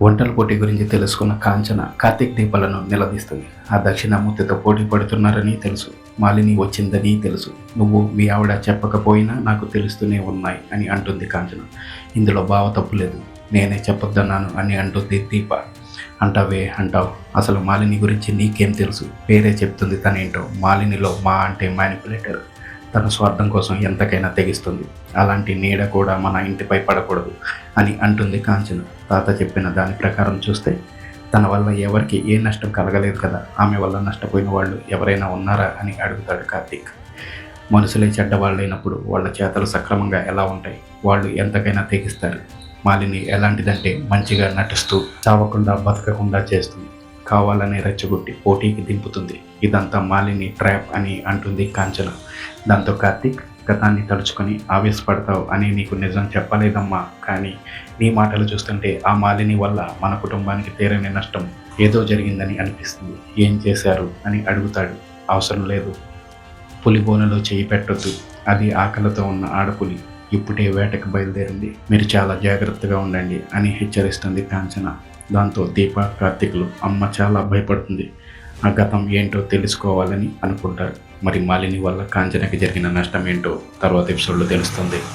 వంటల పోటీ గురించి తెలుసుకున్న కాంచన కార్తీక్ దీపాలను నిలదీస్తుంది. ఆ దక్షిణామూర్తితో పోటీ పడుతున్నారని తెలుసు, మాలిని వచ్చిందని తెలుసు, నువ్వు మీ ఆవిడ చెప్పకపోయినా నాకు తెలుస్తూనే ఉన్నాయి అని అంటుంది కాంచన. ఇందులో బావ తప్పు లేదు, నేనే చెప్పొద్దన్నాను అని అంటుంది దీప. అంటావే అంటావు, అసలు మాలిని గురించి నీకేం తెలుసు? పేరే చెప్తుంది తనేంటో. మాలినిలో మా అంటే మ్యానిపులేటర్, తన స్వార్థం కోసం ఎంతకైనా తెగిస్తుంది. అలాంటి నీడ కూడా మన ఇంటిపై పడకూడదు అని అంటుంది కాంచన. తాత చెప్పిన దాని ప్రకారం చూస్తే తన వల్ల ఎవరికి ఏ నష్టం కలగలేదు కదా, ఆమె వల్ల నష్టపోయిన వాళ్ళు ఎవరైనా ఉన్నారా అని అడుగుతాడు కార్తీక్. మనుషులే చెడ్డవాళ్ళైనప్పుడు వాళ్ళ చేతలు సక్రమంగా ఎలా ఉంటాయి? వాళ్ళు ఎంతకైనా తెగిస్తారు. మాలిని ఎలాంటిదంటే మంచిగా నటిస్తూ చావకుండా బతకకుండా చేస్తుంది, కావాలని రెచ్చగొట్టి పోటీకి దింపుతుంది. ఇదంతా మాలిని ట్రాప్ అని అంటుంది కాంచన. దాంతో కార్తీక్, గతాన్ని తలుచుకొని ఆవేశపడతావు అని నీకు నిజం చెప్పలేదమ్మా, కానీ నీ మాటలు చూస్తుంటే ఆ మాలిని వల్ల మన కుటుంబానికి తీరని నష్టం ఏదో జరిగిందని అనిపిస్తుంది. ఏం చేశారు అని అడుగుతాడు. అవసరం లేదు, పులి బోనలో చేయి పెట్టొద్దు, అది ఆకలితో ఉన్న ఆడపులి, ఇప్పుడే వేటకు బయలుదేరింది, మీరు చాలా జాగ్రత్తగా ఉండండి అని హెచ్చరిస్తుంది కాంచన. దాంతో దీప, కార్తీకులు అమ్మ చాలా భయపడుతుంది. ఆ గతం ఏంటో తెలుసుకోవాలని అనుకుంటారు. మరి మాలిని వల్ల కాంచనకి జరిగిన నష్టం ఏంటో తర్వాత ఎపిసోడ్లో తెలుస్తుంది.